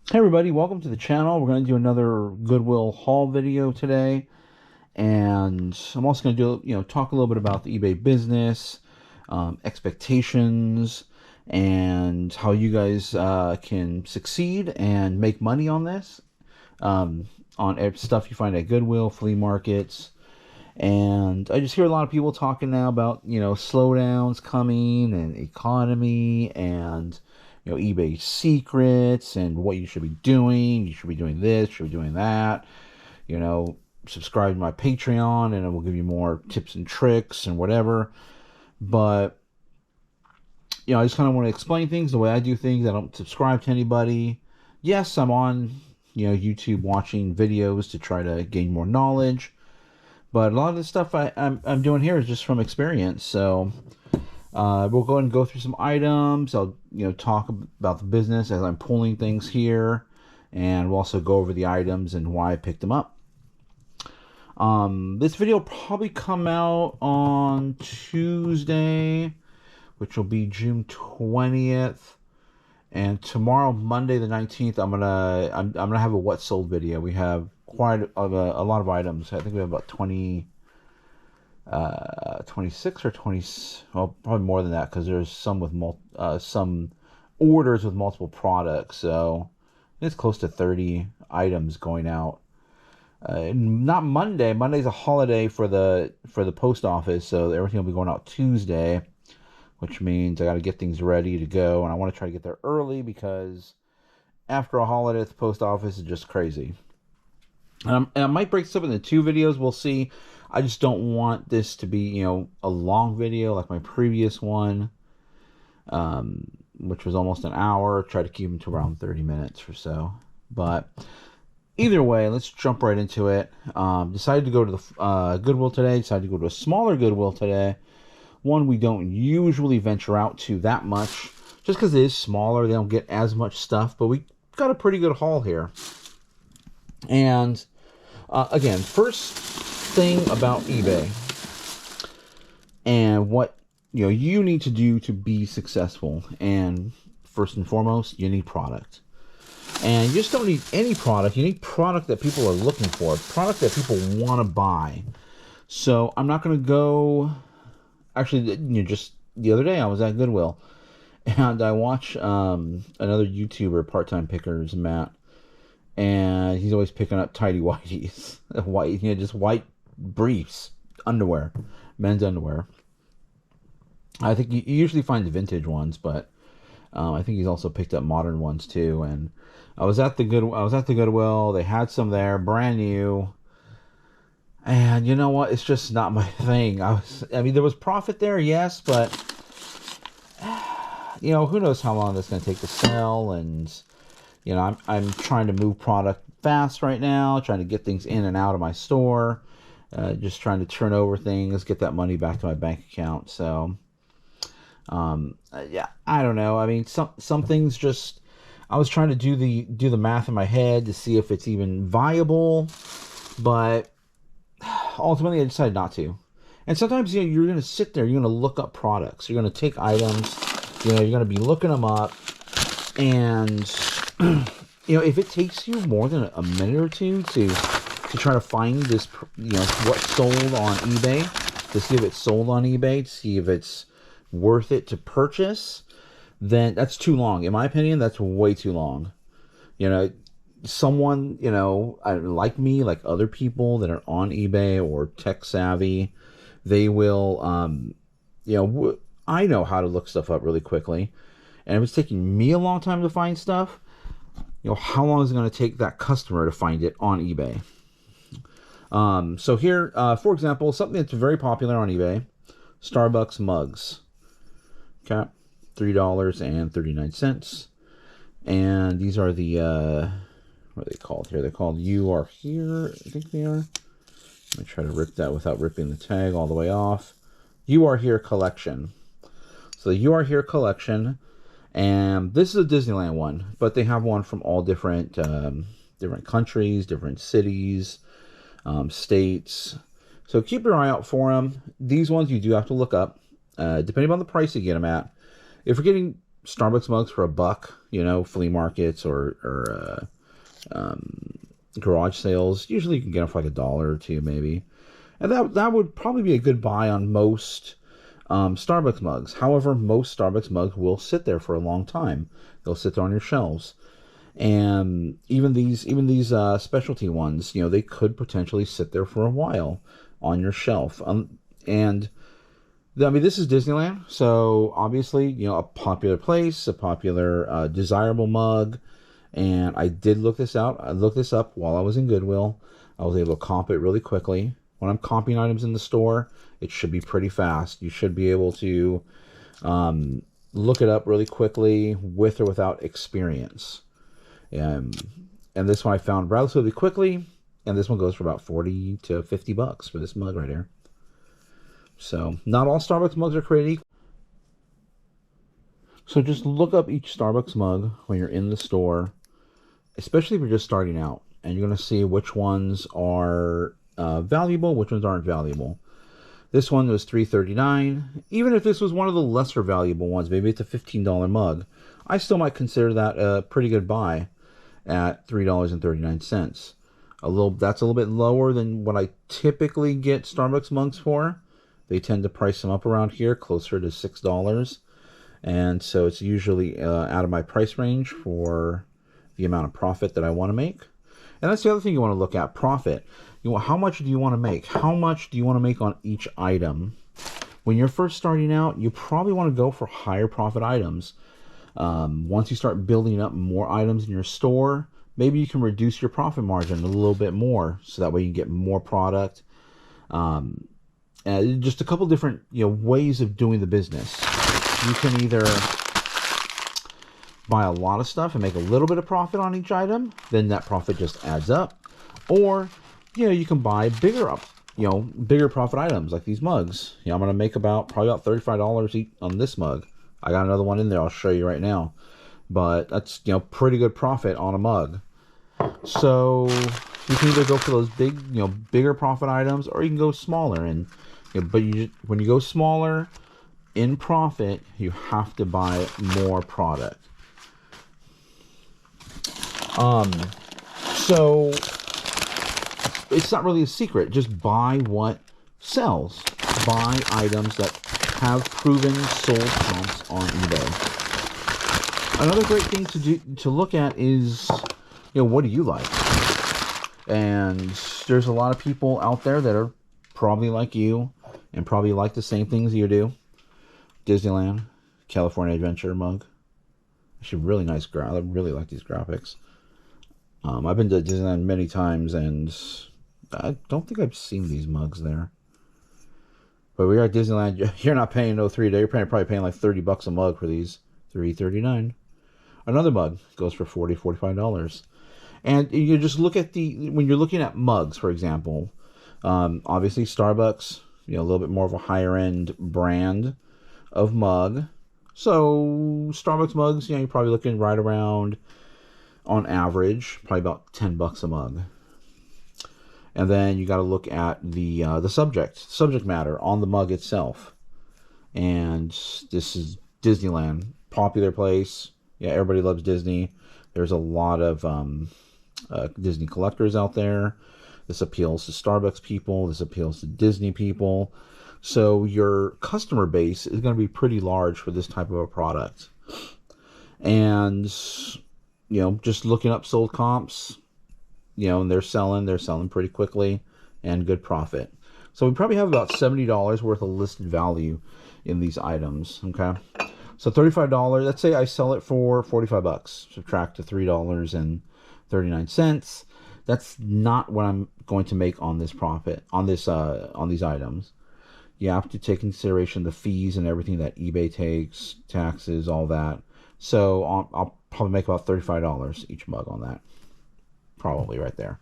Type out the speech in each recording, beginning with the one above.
Hey everybody, welcome to the channel. We're going to do another Goodwill haul video today, and I'm also going to talk a little bit about the eBay business, expectations, and how you guys can succeed and make money on this, on stuff you find at Goodwill, flea markets. And I just hear a lot of people talking now about, slowdowns coming and economy and, eBay secrets and what you should be doing. You should be doing this, you should be doing that. You know, subscribe to my Patreon and it will give you more tips and tricks and whatever. But, I just kind of want to explain things the way I do things. I don't subscribe to anybody. Yes, I'm on, YouTube watching videos to try to gain more knowledge. But a lot of the stuff I'm doing here is just from experience. So we'll go ahead and go through some items. I'll talk about the business as I'm pulling things here, and we'll also go over the items and why I picked them up. This video will probably come out on Tuesday, which will be June 20th. And tomorrow, Monday the 19th, I'm gonna have a what sold video. We have quite a lot of items. I think we have about 26 or 20. Well, probably more than that because there's some with some orders with multiple products. So it's close to 30 items going out. Not Monday. Monday's a holiday for the post office, so everything will be going out Tuesday, which means I got to get things ready to go, and I want to try to get there early because after a holiday at the post office is just crazy. And I might break this up into two videos. We'll see. I just don't want this to be, a long video like my previous one, which was almost an hour. Try to keep them to around 30 minutes or so. But either way, let's jump right into it. Decided to go to the Goodwill today. Decided to go to a smaller Goodwill today. One we don't usually venture out to that much, just because it is smaller. They don't get as much stuff, but we got a pretty good haul here. And again, first thing about eBay and what you need to do to be successful. And first and foremost, you need product. And you just don't need any product. You need product that people are looking for, product that people want to buy. So I'm not going to go. Actually, just the other day I was at Goodwill, and I watch another YouTuber, Part-Time Pickers, Matt, and he's always picking up tidy whities, just white briefs, underwear, men's underwear. I think you usually find the vintage ones, but I think he's also picked up modern ones too. And I was at the Goodwill. They had some there, brand new. And you know what? It's just not my thing. I mean, there was profit there, yes, but who knows how long that's going to take to sell. And I'm trying to move product fast right now, trying to get things in and out of my store, just trying to turn over things, get that money back to my bank account. So, yeah, I don't know. I mean, some things just. I was trying to do the math in my head to see if it's even viable, but ultimately I decided not to. And sometimes you're going to sit there, you're going to look up products, you're going to take items, you're going to be looking them up, and if it takes you more than a minute or two to try to find this, what's sold on eBay, to see if it's sold on eBay, to see if it's worth it to purchase, then that's too long. In my opinion, that's way too long. Someone, like me, like other people that are on eBay or tech savvy, they will, I know how to look stuff up really quickly. And if it's taking me a long time to find stuff, how long is it going to take that customer to find it on eBay? So here, for example, something that's very popular on eBay, Starbucks mugs. Okay, $3.39. And these are the, what are they called here? They're called You Are Here, I think they are. Let me try to rip that without ripping the tag all the way off. You Are Here collection. So the You Are Here collection, and this is a Disneyland one, but they have one from all different countries, different cities, states. So keep your eye out for them. These ones you do have to look up, depending on the price you get them at. If you're getting Starbucks mugs for $1, you know, flea markets or garage sales. Usually you can get them for like $1 or $2 maybe. And that would probably be a good buy on most Starbucks mugs. However, most Starbucks mugs will sit there for a long time. They'll sit there on your shelves. And even these specialty ones, you know, they could potentially sit there for a while on your shelf. And I mean, this is Disneyland, so obviously, you know, a popular place, a popular, desirable mug. And I did look this out. I looked this up while I was in Goodwill. I was able to comp it really quickly. When I'm comping items in the store, it should be pretty fast. You should be able to look it up really quickly with or without experience. And this one I found relatively quickly, and this one goes for about $40 to $50 for this mug right here. So not all Starbucks mugs are created equal. So just look up each Starbucks mug when you're in the store, especially if you're just starting out, and you're going to see which ones are valuable, which ones aren't valuable. This one was $3.39. Even if this was one of the lesser valuable ones, maybe it's a $15 mug, I still might consider that a pretty good buy at $3.39. That's a little bit lower than what I typically get Starbucks mugs for. They tend to price them up around here, closer to $6. And so it's usually out of my price range for the amount of profit that I want to make. And that's the other thing you want to look at, profit. How much do you want to make? How much do you want to make on each item? When you're first starting out, you probably want to go for higher profit items. Once you start building up more items in your store, maybe you can reduce your profit margin a little bit more, so that way you can get more product. Just a couple different ways of doing the business. You can either buy a lot of stuff and make a little bit of profit on each item, then that profit just adds up. Or you can buy bigger profit items like these mugs. I'm going to make probably about $35 each on this mug. I got another one in there I'll show you right now. But that's pretty good profit on a mug. So you can either go for those bigger profit items, or you can go smaller. And when you go smaller in profit, you have to buy more product. So it's not really a secret. Just buy what sells. Buy items that have proven sold comps on eBay. Another great thing to look at is, what do you like? And there's a lot of people out there that are probably like you and probably like the same things you do. Disneyland, California Adventure mug. Actually, really nice. I really like these graphics. I've been to Disneyland many times, and I don't think I've seen these mugs there. But we are at Disneyland. You're not paying no $3. You're probably paying like $30 a mug for these. $3.39. Another mug goes for $40, $45. And you just look at when you're looking at mugs, for example, obviously Starbucks, a little bit more of a higher end brand of mug. So Starbucks mugs, you're probably looking right around, on average, probably about $10 a mug. And then you got to look at the subject matter on the mug itself. And this is Disneyland, popular place. Yeah, everybody loves Disney. There's a lot of Disney collectors out there. This appeals to Starbucks people. This appeals to Disney people. So your customer base is going to be pretty large for this type of a product. And just looking up sold comps, and they're selling pretty quickly and good profit. So we probably have about $70 worth of listed value in these items. Okay. So $35, let's say I sell it for $45. Subtract to $3.39. That's not what I'm going to make on this profit, on these items. You have to take into consideration the fees and everything that eBay takes, taxes, all that. So I'll probably make about $35 each mug on that. Probably right there.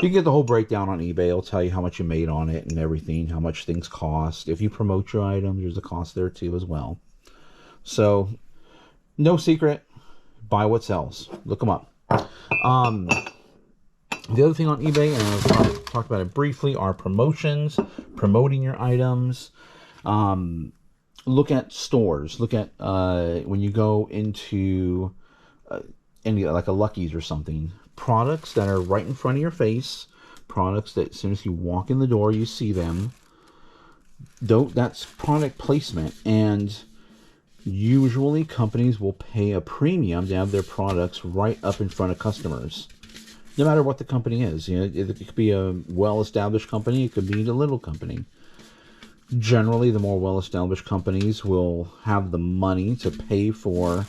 You can get the whole breakdown on eBay. It'll tell you how much you made on it and everything, how much things cost. If you promote your items, there's a cost there too as well. So, no secret. Buy what sells. Look them up. The other thing on eBay, and I've talked about it briefly, are promotions. Promoting your items. look at stores. Look at when you go into any like a Lucky's or something. Products that are right in front of your face. Products that as soon as you walk in the door, you see them. That's product placement, and usually companies will pay a premium to have their products right up in front of customers. No matter what the company is, it could be a well-established company, it could be a little company. Generally, the more well-established companies will have the money to pay for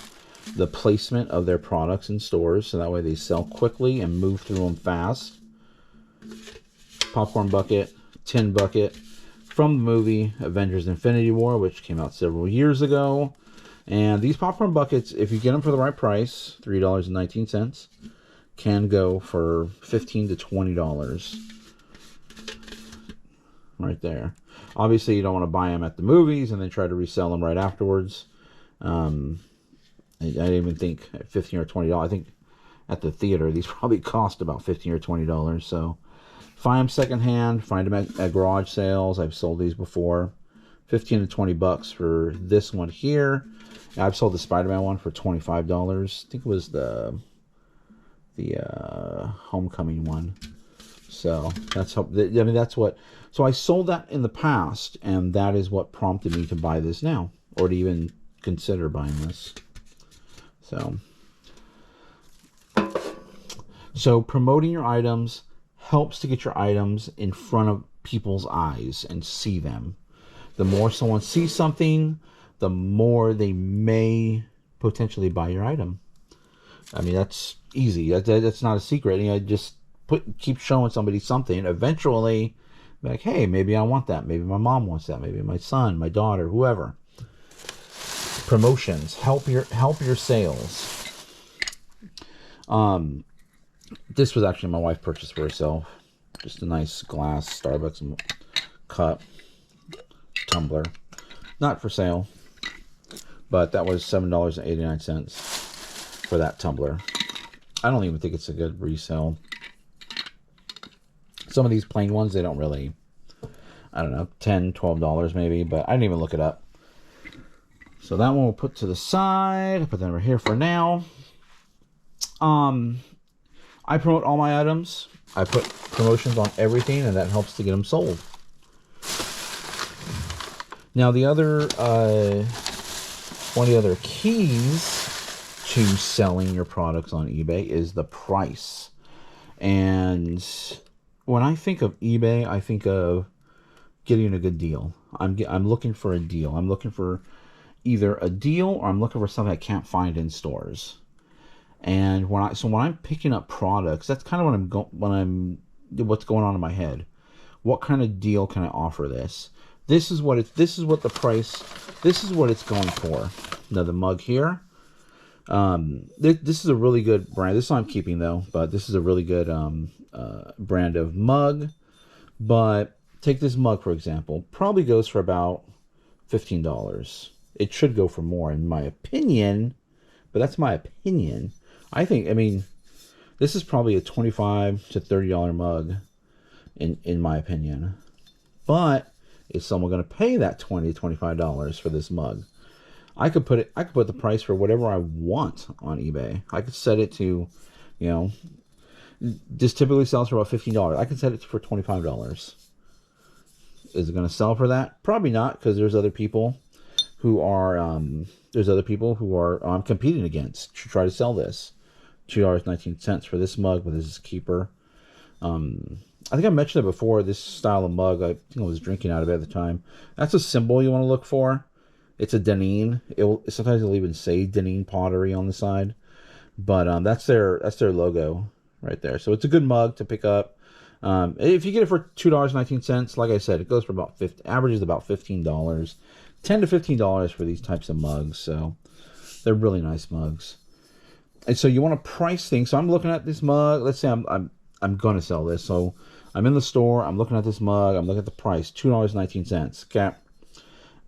the placement of their products in stores, so that way they sell quickly and move through them fast. Popcorn bucket, tin bucket, from the movie Avengers Infinity War, which came out several years ago. And these popcorn buckets, if you get them for the right price, $3.19, can go for $15 to $20 right there. Obviously, you don't want to buy them at the movies and then try to resell them right afterwards. I didn't even think at $15 or $20. I think at the theater, these probably cost about $15 or $20. So find them secondhand. Find them at garage sales. I've sold these before. 15 to $20 for this one here. I've sold the Spider-Man one for $25. I think it was the Homecoming one. So that's how. I mean, that's what. So I sold that in the past, and that is what prompted me to buy this now, or to even consider buying this. So promoting your items helps to get your items in front of people's eyes and see them. The more someone sees something, the more they may potentially buy your item. I mean, that's easy. That's not a secret. Just keep showing somebody something. Eventually, like, hey, maybe I want that. Maybe my mom wants that. Maybe my son, my daughter, whoever. Promotions help your sales. This was actually my wife purchased for herself. Just a nice glass Starbucks cup, tumbler, not for sale, but that was $7.89 for that tumbler. I don't even think it's a good resale. Some of these plain ones, they don't really, I don't know, $10, $12 maybe, but I didn't even look it up. So that one we'll put to the side. Put that over here for now. I promote all my items. I put promotions on everything, and that helps to get them sold. Now, the other one of the other keys to selling your products on eBay is the price. And when I think of eBay, I think of getting a good deal. I'm looking for a deal. I'm looking for either a deal or I'm looking for something I can't find in stores. And when I'm picking up products, that's kind of what's going on in my head. What kind of deal can I offer this? This is what it's going for. Now the mug here. This is a really good brand. This one I'm keeping though, but this is a really good brand of mug. But take this mug for example. Probably goes for about $15. It should go for more in my opinion, but that's my opinion. I mean, this is probably a $25 to $30 mug in my opinion. But is someone going to pay that $20 to $25 for this mug? I could put the price for whatever I want on eBay. I could set it to, this typically sells for about $15. I could set it for $25. Is it going to sell for that? Probably not, because there's other people who are I'm competing against to try to sell this. $2.19 for this mug, but this is keeper. I think I mentioned it before. This style of mug, I think I was drinking out of it at the time. That's a symbol you want to look for. It's a Deneen. Sometimes it'll even say Deneen Pottery on the side, but that's their logo right there. So it's a good mug to pick up. If you get it for $2.19, like I said, it goes for about averages about $15, $10 to $15 for these types of mugs. So they're really nice mugs. And so you want to price things. So I'm looking at this mug. Let's say I'm going to sell this. So I'm in the store. I'm looking at this mug. I'm looking at the price, $2.19. Okay.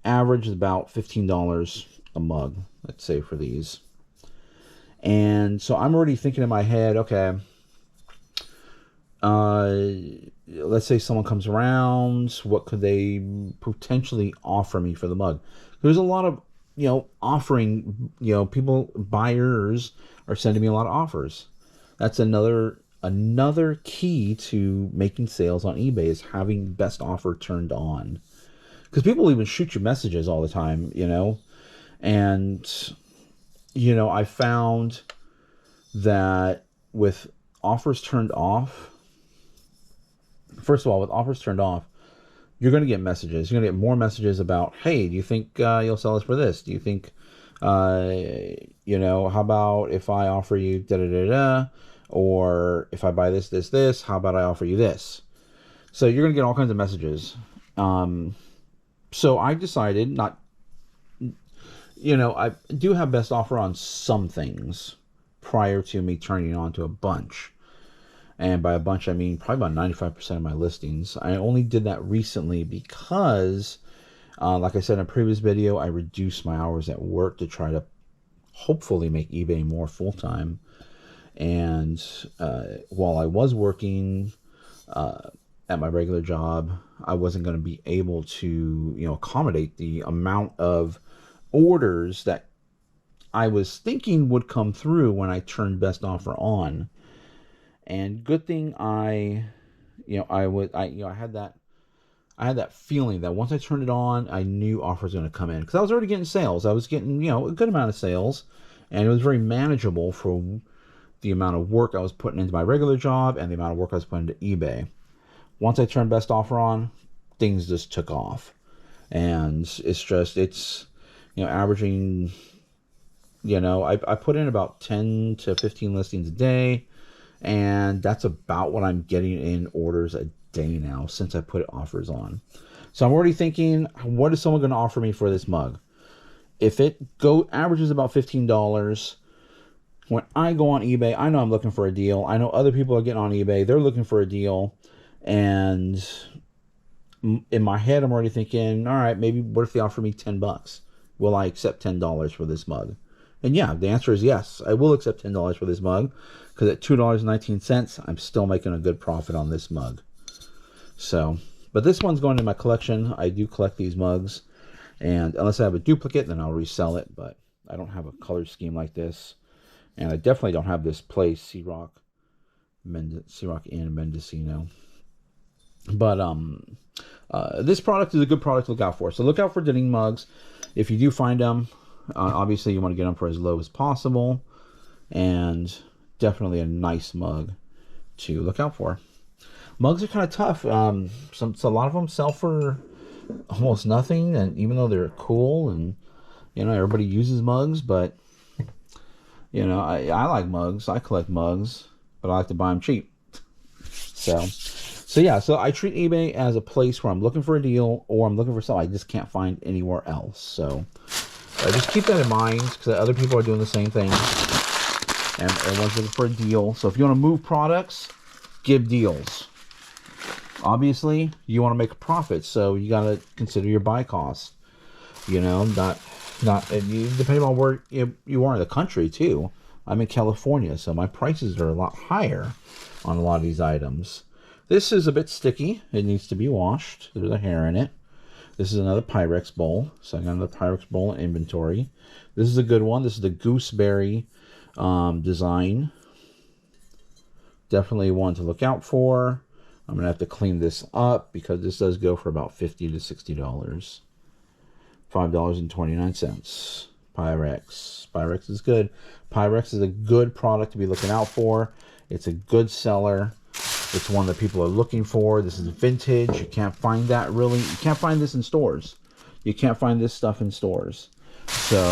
Average is about $15 a mug, let's say, for these. And so I'm already thinking in my head, okay, let's say someone comes around, what could they potentially offer me for the mug? There's a lot of, offering, people, buyers are sending me a lot of offers. That's another key to making sales on eBay is having best offer turned on. Because people even shoot you messages all the time, and, I found that with offers turned off, first of all, with offers turned off, you're going to get messages. You're going to get more messages about, hey, do you think you'll sell us for this? Do you think, how about if I offer you da-da-da-da? Or if I buy this, how about I offer you this? So you're going to get all kinds of messages. So I decided not, I do have best offer on some things prior to me turning it on to a bunch. And by a bunch, I mean probably about 95% of my listings. I only did that recently because, like I said in a previous video, I reduced my hours at work to try to hopefully make eBay more full-time. And while I was working at my regular job, I wasn't going to be able to, accommodate the amount of orders that I was thinking would come through when I turned best offer on. And good thing I had that feeling that once I turned it on, I knew offers were going to come in because I was already getting sales. I was getting, a good amount of sales, and it was very manageable for the amount of work I was putting into my regular job and the amount of work I was putting into eBay. Once I turned best offer on, things just took off, and it's averaging, I put in about 10 to 15 listings a day. And that's about what I'm getting in orders a day now since I put offers on. So I'm already thinking, what is someone going to offer me for this mug? If it averages about $15, when I go on eBay, I know I'm looking for a deal. I know other people are getting on eBay. They're looking for a deal. And in my head, I'm already thinking, all right, maybe what if they offer me $10? Will I accept $10 for this mug? And yeah, the answer is yes. I will accept $10 for this mug because at $2.19, I'm still making a good profit on this mug. So, but this one's going in my collection. I do collect these mugs, and unless I have a duplicate, then I'll resell it. But I don't have a color scheme like this, and I definitely don't have this place, C-Rock in Mendocino. But this product is a good product to look out for. So look out for Denning mugs. If you do find them, obviously you want to get them for as low as possible, and definitely a nice mug to look out for. Mugs are kind of tough. So a lot of them sell for almost nothing, and even though they're cool and everybody uses mugs, but I like mugs. I collect mugs, but I like to buy them cheap. So yeah, so I treat eBay as a place where I'm looking for a deal or I'm looking for something I just can't find anywhere else. So just keep that in mind because other people are doing the same thing. And everyone's looking for a deal. So if you want to move products, give deals. Obviously, you want to make a profit, so you got to consider your buy costs. Not depending on where you are in the country too. I'm in California, so my prices are a lot higher on a lot of these items. This is a bit sticky. It needs to be washed. There's a hair in it. This is another Pyrex bowl. So I got another Pyrex bowl in inventory. This is a good one. This is the gooseberry design. Definitely one to look out for. I'm going to have to clean this up because this does go for about $50 to $60. $5.29. Pyrex. Pyrex is good. Pyrex is a good product to be looking out for. It's a good seller. It's one that people are looking for. This is vintage. You can't find that really. You can't find this in stores. You can't find this stuff in stores. So,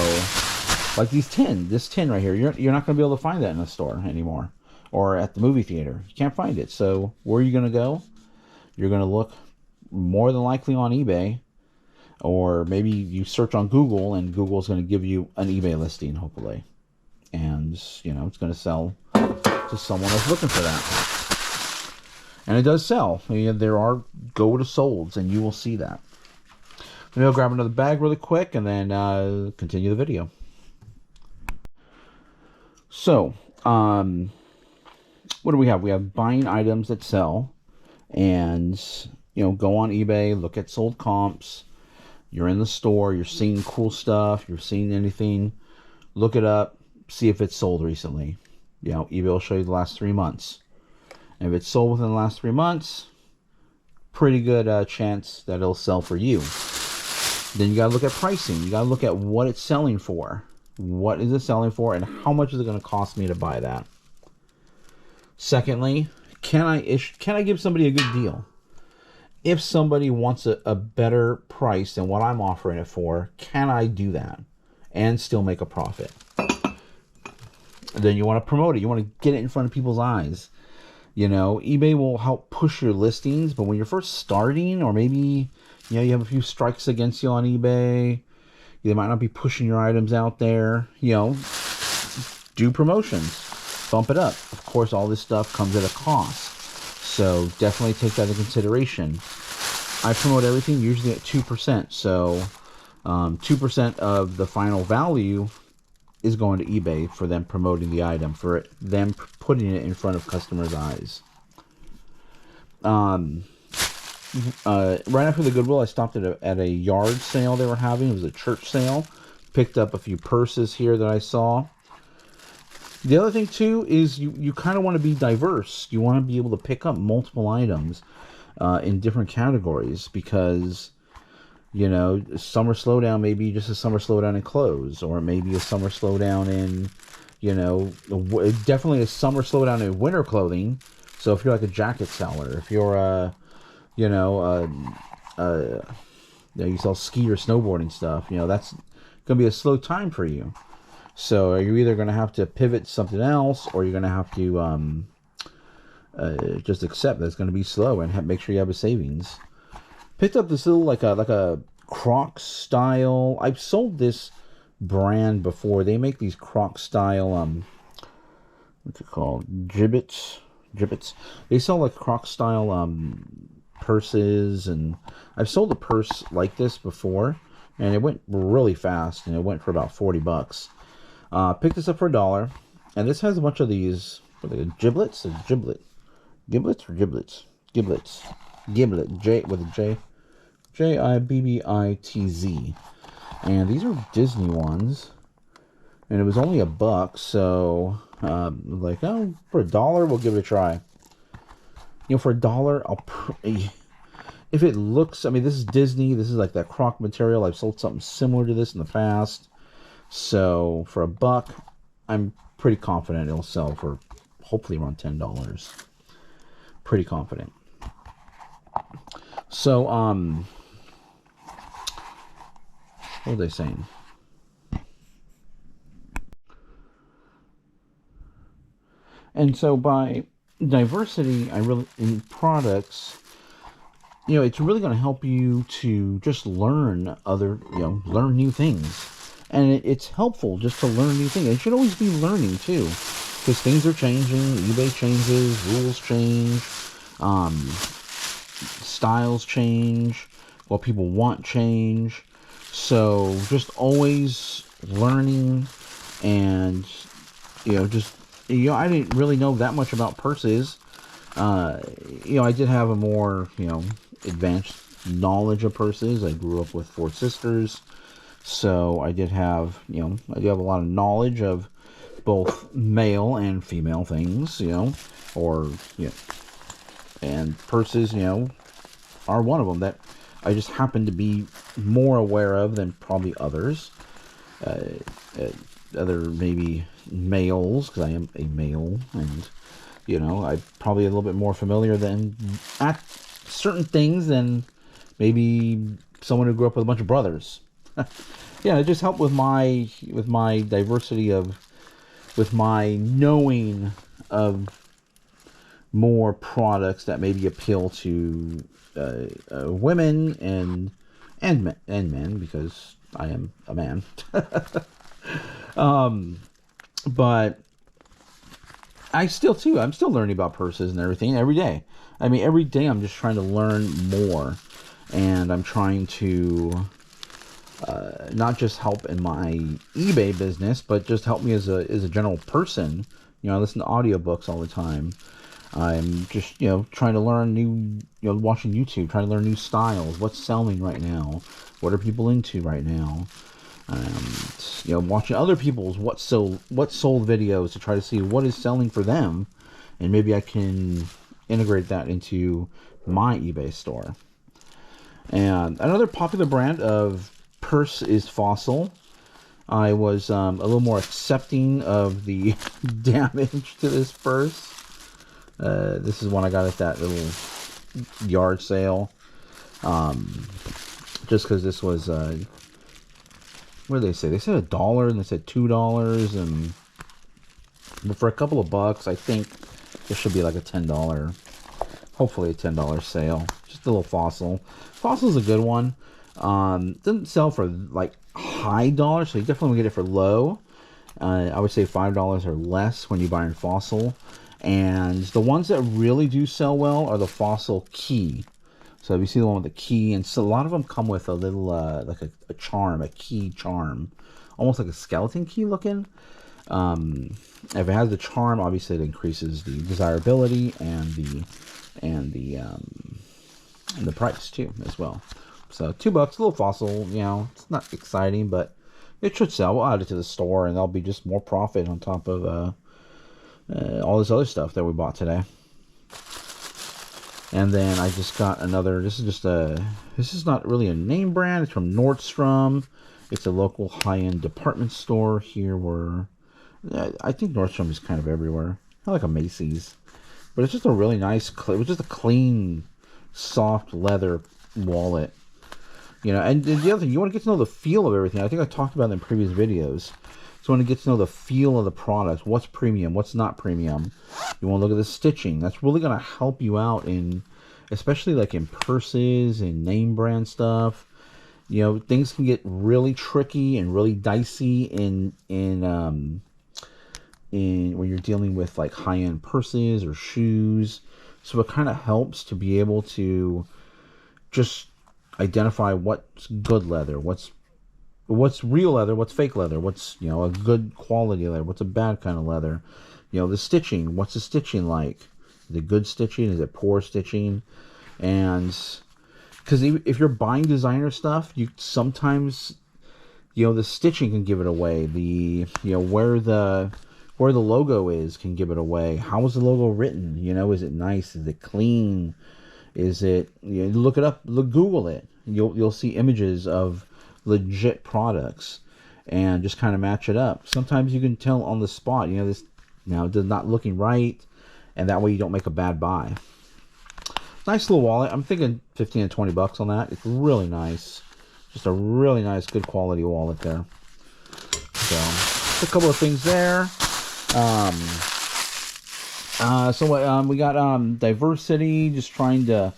like this tin right here, you're not going to be able to find that in a store anymore. Or at the movie theater. You can't find it. So, where are you going to go? You're going to look more than likely on eBay. Or maybe you search on Google and Google's going to give you an eBay listing, hopefully. And, it's going to sell to someone that's looking for that. And it does sell. There are go-to-solds, and you will see that. Maybe I'll grab another bag really quick and then continue the video. So, what do we have? We have buying items that sell, and go on eBay, look at sold comps. You're in the store, you're seeing cool stuff, you're seeing anything, look it up, see if it's sold recently. eBay will show you the last 3 months. And if it's sold within the last 3 months, pretty good chance that it'll sell for you. Then you gotta look at pricing. You gotta look at what it's selling for. What is it selling for, and how much is it gonna cost me to buy that? Secondly, can I give somebody a good deal? If somebody wants a better price than what I'm offering it for, can I do that and still make a profit? Then you want to promote it. You want to get it in front of people's eyes. eBay will help push your listings, but when you're first starting, or maybe you have a few strikes against you on eBay, they might not be pushing your items out there. Do promotions, bump it up. Of course, all this stuff comes at a cost, so definitely take that into consideration. I promote everything usually at 2%, so 2% of the final value is going to eBay for them promoting the item, for them putting it in front of customers' eyes. Right after the Goodwill, I stopped at a yard sale they were having. It was a church sale. Picked up a few purses here that I saw. The other thing, too, is you kind of want to be diverse. You want to be able to pick up multiple items in different categories, because summer slowdown may be just a summer slowdown in clothes, or it may be a summer slowdown in, definitely a summer slowdown in winter clothing. So if you're like a jacket seller, if you're you sell ski or snowboarding stuff, that's going to be a slow time for you. So you're either going to have to pivot to something else, or you're going to have to just accept that it's going to be slow and make sure you have a savings. Picked up this little like a Croc style. I've sold this brand before. They make these Croc style what's it called? Gibbets. They sell like Croc style purses, and I've sold a purse like this before, and it went really fast, and it went for about $40. Picked this up for $1, and this has a bunch of these. What are they, giblets? Giblet. Giblets or giblets? Giblets. Giblet. J with a J. Jibbitz. And these are Disney ones. And it was only $1, so like, oh, for $1 we'll give it a try. For $1, if it looks, I mean, this is Disney. This is like that Croc material. I've sold something similar to this in the past. So for $1, I'm pretty confident it'll sell for hopefully around $10. Pretty confident. So, what are they saying? And so by diversity, in products, it's really going to help you to just learn learn new things. And it's helpful just to learn new things. It should always be learning too, because things are changing. eBay changes, rules change, styles change, what people want change. So just always learning, and I didn't really know that much about purses. I did have a more advanced knowledge of purses. I grew up with 4 sisters, so I did have I do have a lot of knowledge of both male and female things, and purses are one of them that I just happen to be more aware of than probably others. Other maybe males, because I am a male, and I'm probably a little bit more familiar at certain things than maybe someone who grew up with a bunch of brothers. Yeah, it just helped with my diversity with my knowing of more products that maybe appeal to women and men, because I am a man. But I'm still learning about purses and everything every day. I mean, every day I'm just trying to learn more, and I'm trying to not just help in my eBay business, but just help me as a general person I listen to audiobooks all the time. I'm just, trying to learn new, watching YouTube, trying to learn new styles. What's selling right now? What are people into right now? Watching other people's what sold videos to try to see what is selling for them, and maybe I can integrate that into my eBay store. And another popular brand of purse is Fossil. I was a little more accepting of the damage to this purse. This is one I got at that little yard sale. Just because this was, what did they say? They said $1 and they said $2. But for a couple of bucks, I think this should be like a $10, hopefully a $10 sale. Just a little Fossil. Fossil's a good one. Doesn't sell for like high dollars, so you definitely get it for low. I would say $5 or less when you buy in Fossil. And the ones that really do sell well are the Fossil key. So if you see the one with the key, and so a lot of them come with a little like a charm, a key charm, almost like a skeleton key looking. If it has the charm, obviously it increases the desirability and the price too as well. So $2, a little Fossil, it's not exciting, but it should sell. We'll add it to the store, and there'll be just more profit on top of all this other stuff that we bought today. And then I just got another. This is not really a name brand. It's from Nordstrom. It's a local high-end department store here where I think Nordstrom is kind of everywhere. Not like a Macy's, but it's just a really nice. It was just a clean, soft leather wallet. And the other thing, you want to get to know the feel of everything. I think I talked about it in previous videos. So you want to get to know the feel of the product. What's premium? What's not premium? You want to look at the stitching. That's really going to help you out in, especially like in purses and name brand stuff. Things can get really tricky and really dicey in when you're dealing with like high-end purses or shoes. So it kind of helps to be able to just identify what's good leather, what's real leather, what's fake leather, what's a good quality leather, what's a bad kind of leather. The stitching, what's the stitching like? Is it good stitching? Is it poor stitching? And because if you're buying designer stuff, you sometimes the stitching can give it away. The where the logo is can give it away. How is the logo written? Is it nice? Is it clean? Is it, look it up, Google it. You'll see images of legit products and just kind of match it up. Sometimes you can tell on the spot, this does not looking right, and that way you don't make a bad buy. Nice little wallet. I'm thinking 15 to $20 on that. It's really nice. Just a really nice, good quality wallet there. So, just a couple of things there. We got diversity, just trying to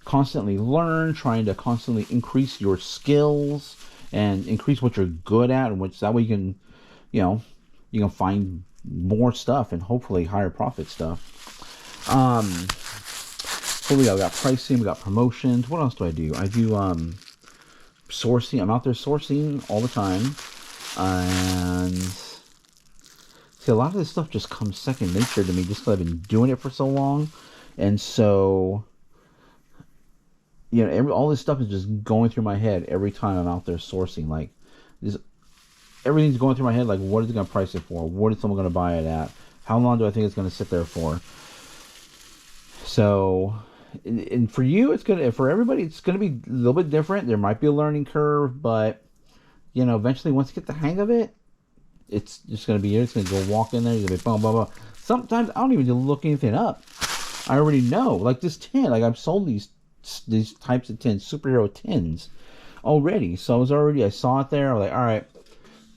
constantly learn, trying to constantly increase your skills and increase what you're good at, and which that way you can find more stuff and hopefully higher profit stuff. So we got pricing, we got promotions. What else do? I do sourcing. I'm out there sourcing all the time, and see, a lot of this stuff just comes second nature to me just because I've been doing it for so long. And so, all this stuff is just going through my head every time I'm out there sourcing. Like, everything's going through my head. Like, what is it going to price it for? What is someone going to buy it at? How long do I think it's going to sit there for? So, and for you, for everybody, it's going to be a little bit different. There might be a learning curve, but, eventually once you get the hang of it, it's just going to be, it's going to go walk in there, you're going to be boom, boom, boom. Sometimes I don't even look anything up. I already know. Like this tin, like I've sold these types of tins, superhero tins already. So I saw it there. I was like, all right,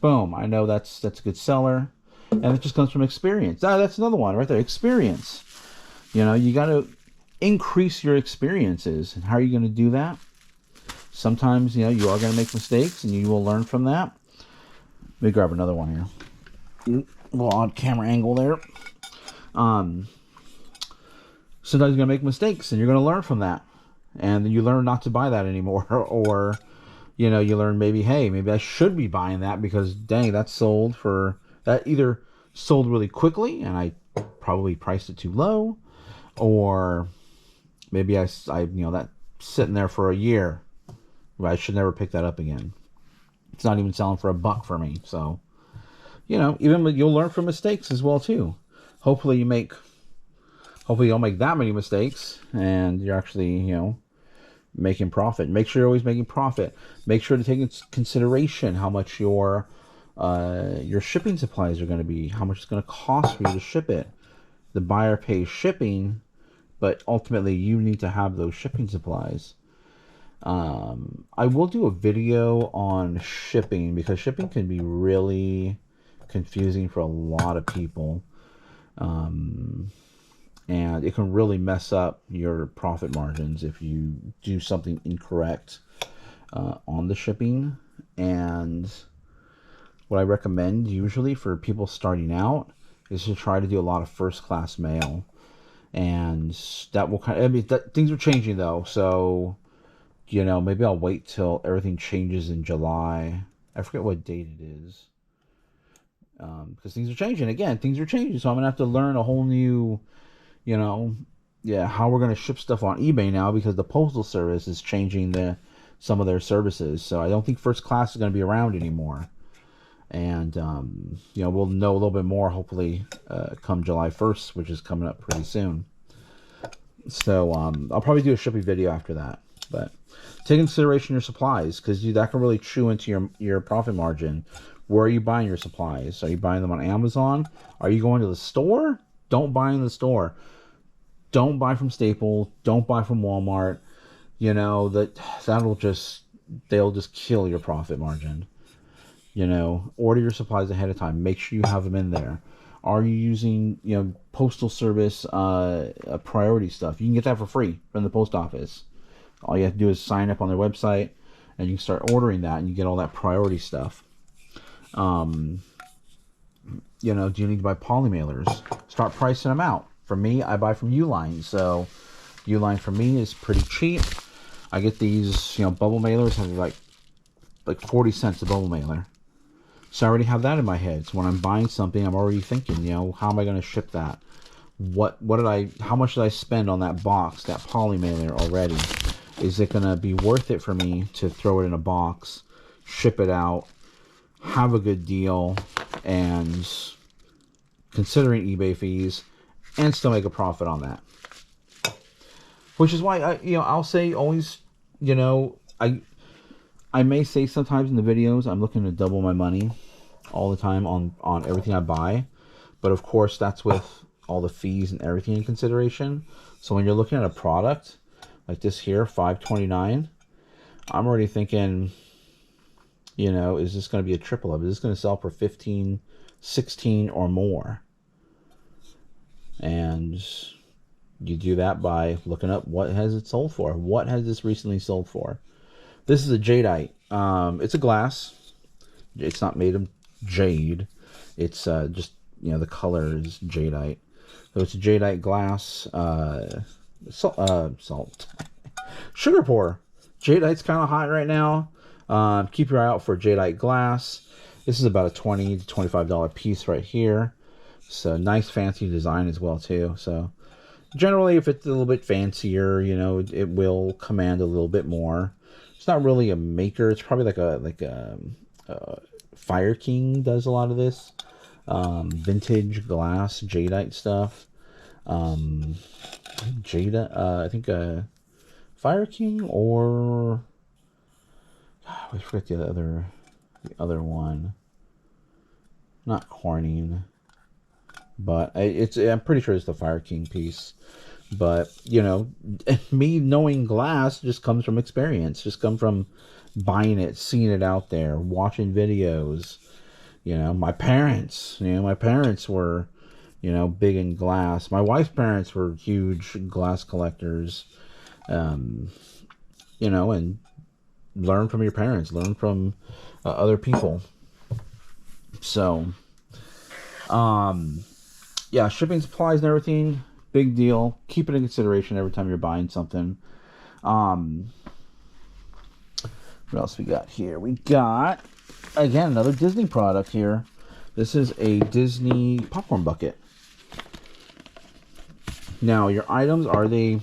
boom. I know that's a good seller. And it just comes from experience. That's another one right there. Experience. You got to increase your experiences. And how are you going to do that? Sometimes, you are going to make mistakes and you will learn from that. Let me grab another one here. A little odd camera angle there. Sometimes you're going to make mistakes and you're going to learn from that. And then you learn not to buy that anymore. Or, you learn maybe I should be buying that because, dang, that's sold for... That either sold really quickly and I probably priced it too low, or maybe I that sitting there for a year. I should never pick that up again. It's not even selling for $1 for me. So, you'll learn from mistakes as well too. Hopefully you don't make that many mistakes and you're actually, making profit. Make sure you're always making profit. Make sure to take into consideration how much your shipping supplies are going to be, how much it's going to cost for you to ship it. The buyer pays shipping, but ultimately you need to have those shipping supplies. I will do a video on shipping because shipping can be really confusing for a lot of people. And it can really mess up your profit margins if you do something incorrect on the shipping. And what I recommend usually for people starting out is to try to do a lot of first class mail. And that will things are changing though. So, maybe I'll wait till everything changes in July. I forget what date it is. Because things are changing. Again, things are changing. So I'm going to have to learn a whole new, how we're going to ship stuff on eBay now because the Postal Service is changing some of their services. So I don't think first class is going to be around anymore. And, we'll know a little bit more, hopefully, come July 1st, which is coming up pretty soon. So I'll probably do a shipping video after that. But take into consideration your supplies because that can really chew into your profit margin. Where are you buying your supplies? Are you buying them on Amazon? Are you going to the store? Don't buy in the store. Don't buy from Staples. Don't buy from Walmart. They'll just kill your profit margin. Order your supplies ahead of time. Make sure you have them in there. Are you using, Postal Service priority stuff? You can get that for free from the post office. All you have to do is sign up on their website and you can start ordering that and you get all that priority stuff. Do you need to buy poly mailers? Start pricing them out. For me, I buy from Uline. So Uline for me is pretty cheap. I get these, bubble mailers have like 40 cents a bubble mailer. So I already have that in my head. So when I'm buying something, I'm already thinking, how am I going to ship that? How much did I spend on that box, that poly mailer already? Is it going to be worth it for me to throw it in a box, ship it out, have a good deal, and considering eBay fees, and still make a profit on that? Which is why I'll say always, I may say sometimes in the videos I'm looking to double my money all the time on everything I buy, but of course that's with all the fees and everything in consideration. So when you're looking at a product like this here, $5.29, I'm already thinking, is this going to be a triple of it? Is this going to sell for 15, 16 or more? And you do that by looking up what has it sold for. What has this recently sold for? This is a jadeite. It's a glass. It's not made of jade. It's just, the color is jadeite. So it's a jadeite glass. Salt. Sugar pour. Jadeite's kind of hot right now. Keep your eye out for jadeite glass. This is about a $20 to $25 piece right here. So nice fancy design as well too. So generally if it's a little bit fancier, it will command a little bit more. It's not really a maker. It's probably like a Fire King does a lot of this. Vintage glass, jadeite stuff. I think Fire King or I forget the other one. Not Corning, but I'm pretty sure it's the Fire King piece. But me knowing glass just comes from experience. Just come from buying it, seeing it out there, watching videos. My parents were, big in glass. My wife's parents were huge glass collectors. And learn from your parents, learn from other people. So, shipping supplies and everything, big deal. Keep it in consideration every time you're buying something. What else we got here? We got, again, another Disney product here. This is a Disney popcorn bucket. Now, your items, are they...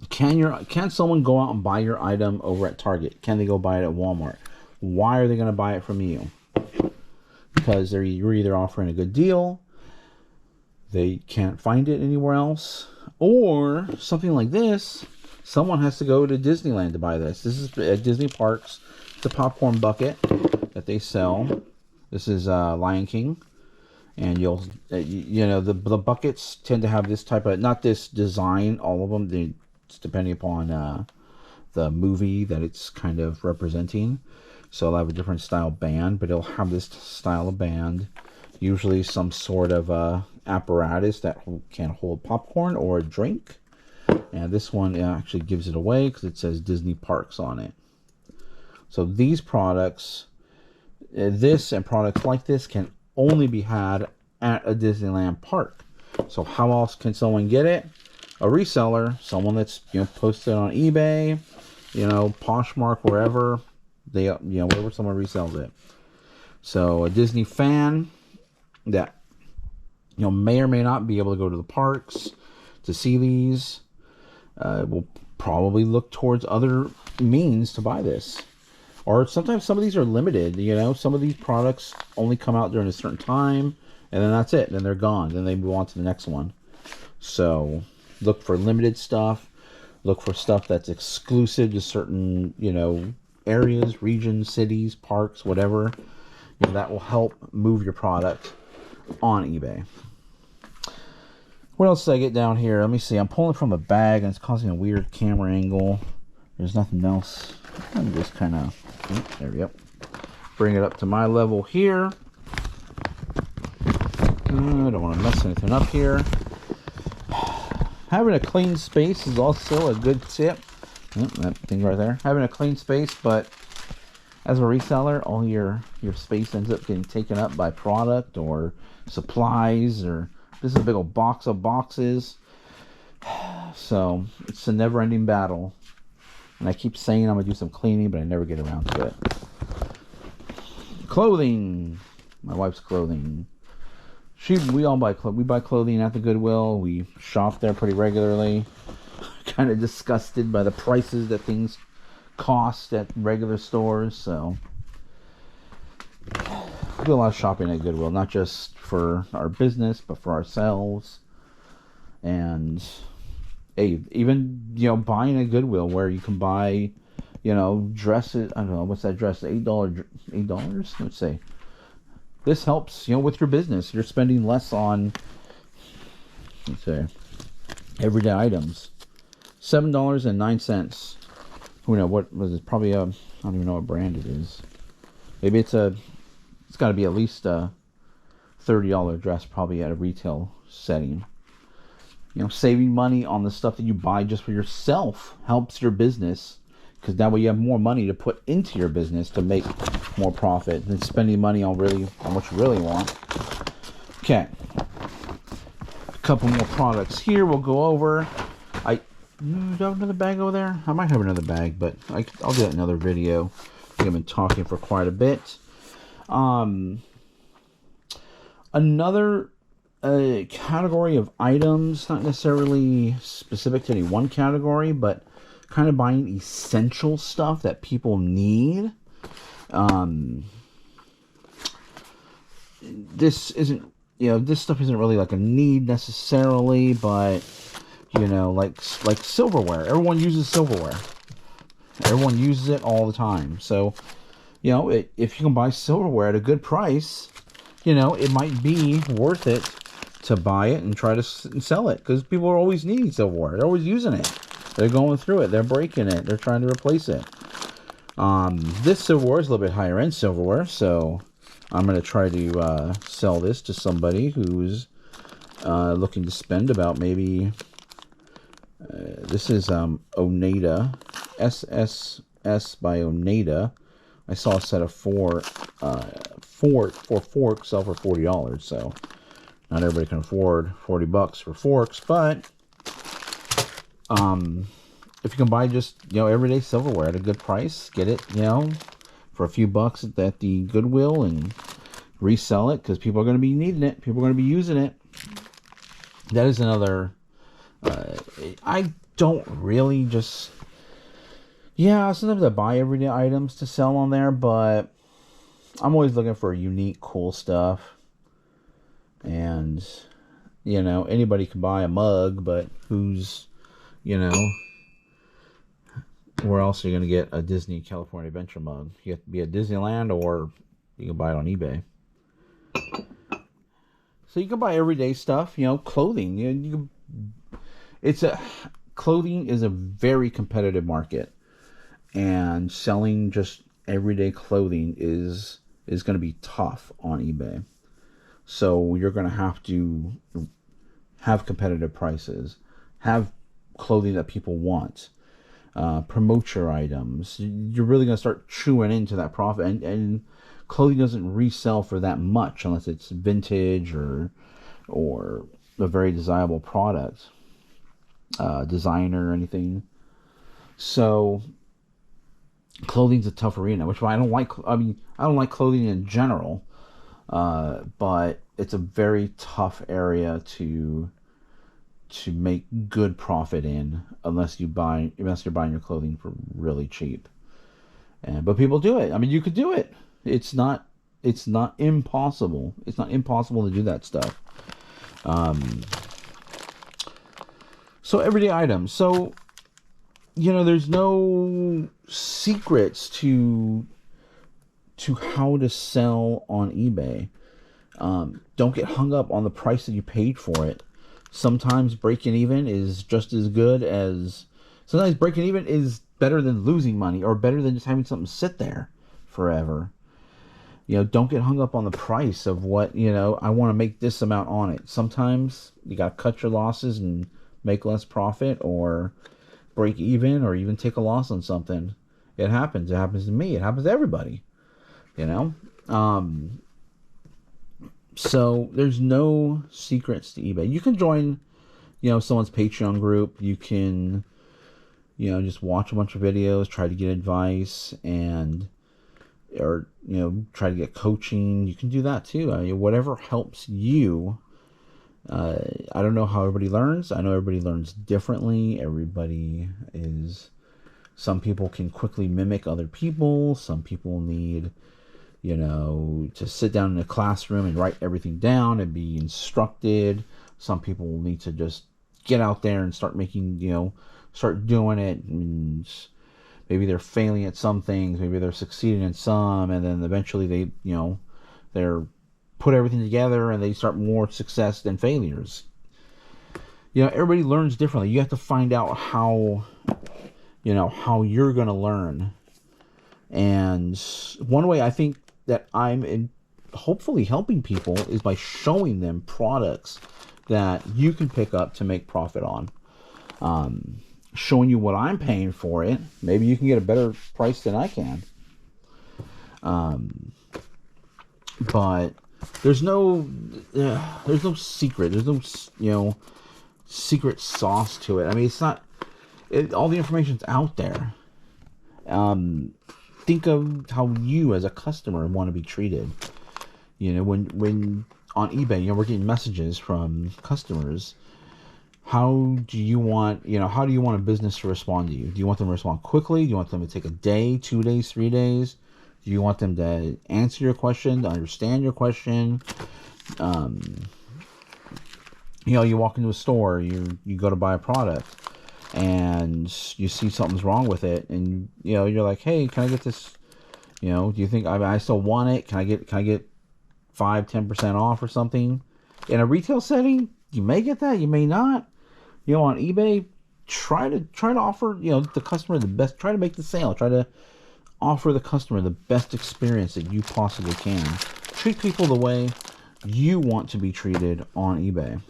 Can someone go out and buy your item over at Target? Can they go buy it at Walmart? Why are they going to buy it from you? Because you're either offering a good deal, they can't find it anywhere else, or something like this, someone has to go to Disneyland to buy this. This is at Disney Parks. It's a popcorn bucket that they sell. This is Lion King. And you'll, the buckets tend to have this type of, not this design, all of them, it's depending upon the movie that it's kind of representing. So it'll have a different style band, but it'll have this style of band. Usually some sort of apparatus that can hold popcorn or a drink. And this one actually gives it away because it says Disney Parks on it. So these products, this and products like this, can only be had at a Disneyland park. So how else can someone get it? A reseller, someone that's posted on eBay, Poshmark, wherever they wherever someone resells it. So a Disney fan that may or may not be able to go to the parks to see these will probably look towards other means to buy this. Or sometimes some of these are limited. Some of these products only come out during a certain time, and then that's it. Then they're gone. Then they move on to the next one. So look for limited stuff. Look for stuff that's exclusive to certain, areas, regions, cities, parks, whatever. That will help move your product on eBay. What else did I get down here? Let me see. I'm pulling from a bag, and it's causing a weird camera angle. There's nothing else. Let me just kind of... there we go. Bring it up to my level here. I don't want to mess anything up here. Having a clean space is also a good tip. That thing right there. Having a clean space, but as a reseller, all your space ends up getting taken up by product or supplies, or this is a big old box of boxes. So it's a never-ending battle. And I keep saying I'm going to do some cleaning, but I never get around to it. Clothing. My wife's clothing. We buy clothing at the Goodwill. We shop there pretty regularly. Kind of disgusted by the prices that things cost at regular stores. So we do a lot of shopping at Goodwill, not just for our business, but for ourselves. And even buying a Goodwill where you can buy dresses. I don't know, what's that dress, $8? Let's say this helps with your business. You're spending less on, let's say, everyday items. $7.09. Who knows what was it? Probably I don't even know what brand it is. Maybe it's got to be at least a $30 dress, probably at a retail setting. Saving money on the stuff that you buy just for yourself helps your business, because that way you have more money to put into your business to make more profit than spending money on what you really want. Okay. A couple more products here we'll go over. Do I have another bag over there? I might have another bag, but I'll do that in another video. I think I've been talking for quite a bit. Another category of items, not necessarily specific to any one category, but kind of buying essential stuff that people need. This isn't, this stuff isn't really like a need necessarily, but like silverware. Everyone uses silverware. Everyone uses it all the time. So, if you can buy silverware at a good price, it might be worth it to buy it and try to sell it, because people are always needing silverware. They're always using it. They're going through it. They're breaking it. They're trying to replace it. This silverware is a little bit higher end silverware, so I'm going to try to sell this to somebody who's looking to spend about maybe... this is Oneida, SSS by Oneida. I saw a set of four forks sell for $40, so not everybody can afford $40 for forks, but if you can buy just everyday silverware at a good price, get it for a few bucks at the Goodwill, and resell it because people are going to be needing it. People are going to be using it. That is another. I don't really just. Yeah, sometimes I buy everyday items to sell on there, but I'm always looking for unique, cool stuff. And, anybody can buy a mug, but who's, where else are you going to get a Disney California Adventure mug? You have to be at Disneyland, or you can buy it on eBay. So you can buy everyday stuff, clothing. Clothing is a very competitive market, and selling just everyday clothing is going to be tough on eBay. So you're going to have to have competitive prices, have clothing that people want, promote your items. You're really going to start chewing into that profit, and clothing doesn't resell for that much unless it's vintage or a very desirable product, designer or anything. So clothing's a tough arena, which I don't like. I don't like clothing in general, but it's a very tough area to make good profit in unless you're buying your clothing for really cheap. But people do it. You could do it. It's not impossible. It's not impossible to do that stuff. So everyday items. So there's no secrets to how to sell on eBay. Don't get hung up on the price that you paid for it. Sometimes breaking even is just as good as... Sometimes breaking even is better than losing money, or better than just having something sit there forever. Don't get hung up on the price of what, I want to make this amount on it. Sometimes you got to cut your losses and make less profit, or break even, or even take a loss on something. It happens. It happens to me. It happens to everybody. So there's no secrets to eBay. You can join, someone's Patreon group. You can, just watch a bunch of videos, try to get advice, or try to get coaching. You can do that too. Whatever helps you. I don't know how everybody learns. I know everybody learns differently. Some people can quickly mimic other people. Some people need, to sit down in a classroom and write everything down and be instructed. Some people need to just get out there and start start doing it. And maybe they're failing at some things. Maybe they're succeeding in some. And then eventually they're put everything together and they start more success than failures. Everybody learns differently. You have to find out how you're going to learn. And one way I think that I'm hopefully helping people is by showing them products that you can pick up to make profit on. Showing you what I'm paying for it. Maybe you can get a better price than I can. But there's no secret. There's no, secret sauce to it. It's not. All the information's out there. Think of how you as a customer want to be treated. When on eBay, we're getting messages from customers. How do you want a business to respond to you? Do you want them to respond quickly? Do you want them to take a day, 2 days, 3 days? Do you want them to answer your question, to understand your question? You walk into a store, you go to buy a product, and you see something's wrong with it, and you're like, hey, can I get this? Do you think I still want it? Can I get 5-10% off or something? In a retail setting, you may get that, you may not. On eBay, try to offer the customer the best. Try to make the sale. Try to offer the customer the best experience that you possibly can. Treat people the way you want to be treated on eBay.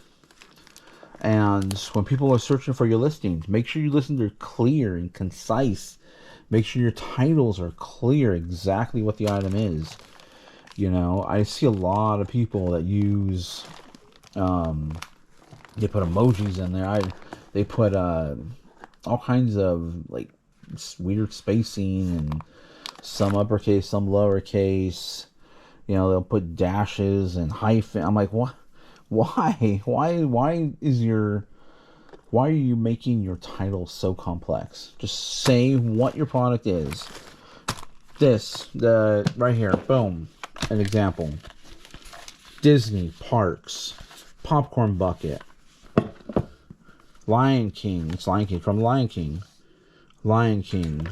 And when people are searching for your listings, make sure your listings are clear and concise. Make sure your titles are clear, exactly what the item is. I see a lot of people that use, they put emojis in there. They put all kinds of weird spacing, and some uppercase, some lowercase. You know, they'll put dashes and hyphen. I'm like, what? Why? Why are you making your title so complex? Just say what your product is. Right here, boom, an example. Disney Parks, Popcorn Bucket, Lion King. It's Lion King, from Lion King. Lion King.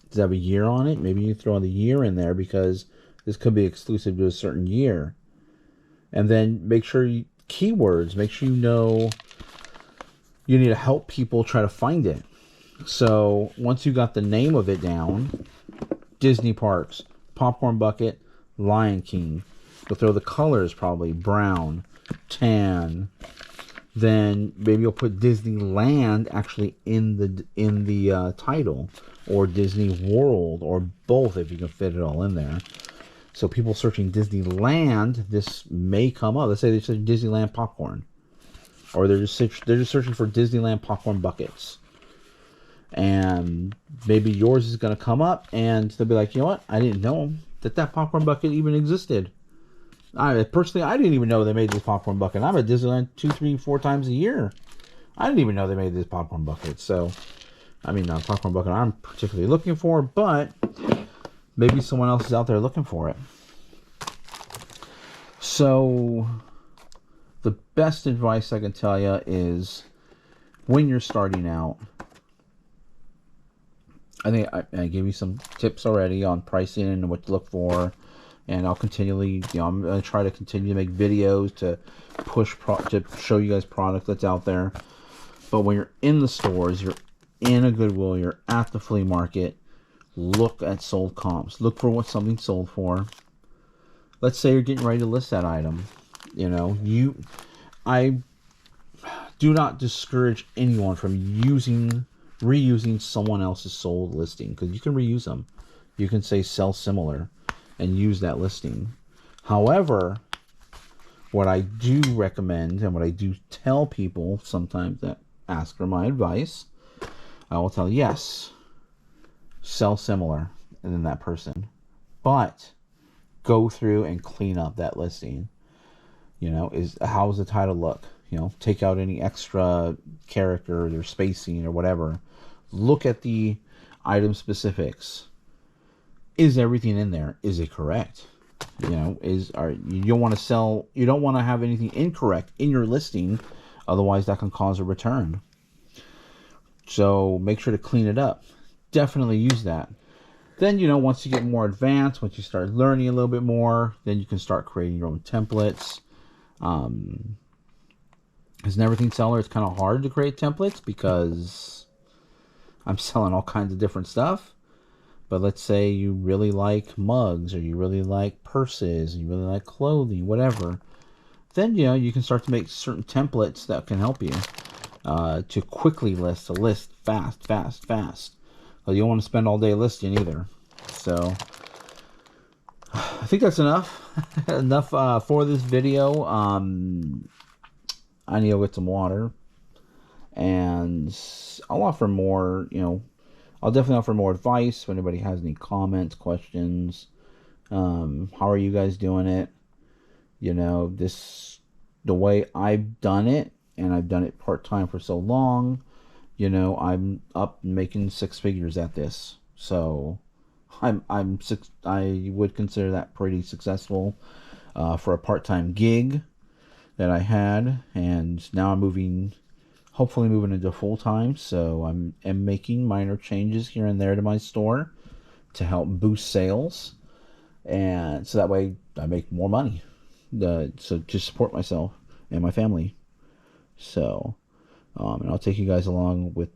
Does it have a year on it? Maybe you throw the year in there because this could be exclusive to a certain year. And then make sure keywords. Make sure you know you need to help people try to find it. So once you got the name of it down, Disney Parks, Popcorn Bucket, Lion King. You'll throw the colors, probably brown, tan. Then maybe you'll put Disneyland actually in the title, or Disney World, or both if you can fit it all in there. So people searching Disneyland, this may come up. Let's say they search Disneyland popcorn, or they're just searching for Disneyland popcorn buckets, and maybe yours is going to come up, and they'll be like, you know what? I didn't know that popcorn bucket even existed. I didn't even know they made this popcorn bucket. I'm at Disneyland 2, 3, 4 times a year. I didn't even know they made this popcorn bucket. So, I mean, not a popcorn bucket I'm particularly looking for, but maybe someone else is out there looking for it. So, the best advice I can tell you is when you're starting out, I think I gave you some tips already on pricing and what to look for. And I'll continually, I'm going to try to continue to make videos to to show you guys product that's out there. But when you're in the stores, you're in a Goodwill, you're at the flea market, look at sold comps. Look for what something's sold for. Let's say you're getting ready to list that item. I do not discourage anyone from reusing someone else's sold listing, because you can reuse them. You can say sell similar and use that listing. However, what I do recommend, and what I do tell people sometimes that ask for my advice, I will tell, yes, sell similar and then that person, but go through and clean up that listing. How's the title look? Take out any extra characters or spacing or whatever. Look at the item specifics. Is everything in there? Is it correct? You don't want to have anything incorrect in your listing, otherwise that can cause a return. So make sure to clean it up. Definitely use that. Then, once you get more advanced, once you start learning a little bit more, then you can start creating your own templates. As an everything seller, it's kind of hard to create templates because I'm selling all kinds of different stuff. But let's say you really like mugs, or you really like purses, and you really like clothing, whatever. Then, you can start to make certain templates that can help you to quickly list fast. Well, you don't want to spend all day listing either. So, I think that's enough. Enough for this video. I need to get some water. And I'll offer more, I'll definitely offer more advice if anybody has any comments, questions. How are you guys doing it? The way I've done it, and I've done it part-time for so long, I'm up making 6 figures at this. So I would consider that pretty successful for a part-time gig that I had, and now I'm hopefully moving into full-time. So am making minor changes here and there to my store to help boost sales, and so that way I make more money, so to support myself and my family. So and I'll take you guys along with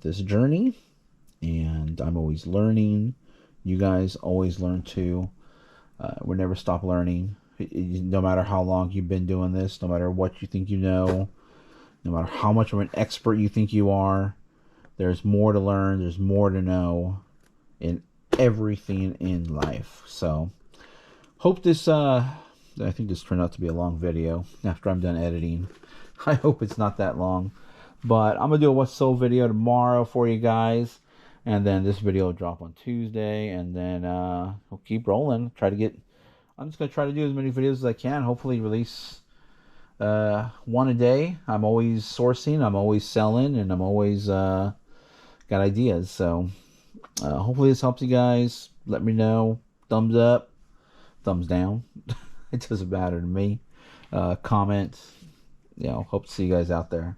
this journey, and I'm always learning. You guys always learn too. We never stop learning, no matter how long you've been doing this, no matter what you think you know. No matter how much of an expert you think you are, there's more to learn, there's more to know in everything in life. So, hope this, I think this turned out to be a long video after I'm done editing. I hope it's not that long. But I'm going to do a What's Sold video tomorrow for you guys. And then this video will drop on Tuesday, and then we'll keep rolling. I'm just gonna try to do as many videos as I can. Hopefully, release one a day. I'm always sourcing, I'm always selling, and I'm always got ideas. So hopefully this helps you guys. Let me know. Thumbs up, thumbs down. It doesn't matter to me. Comment. Hope to see you guys out there.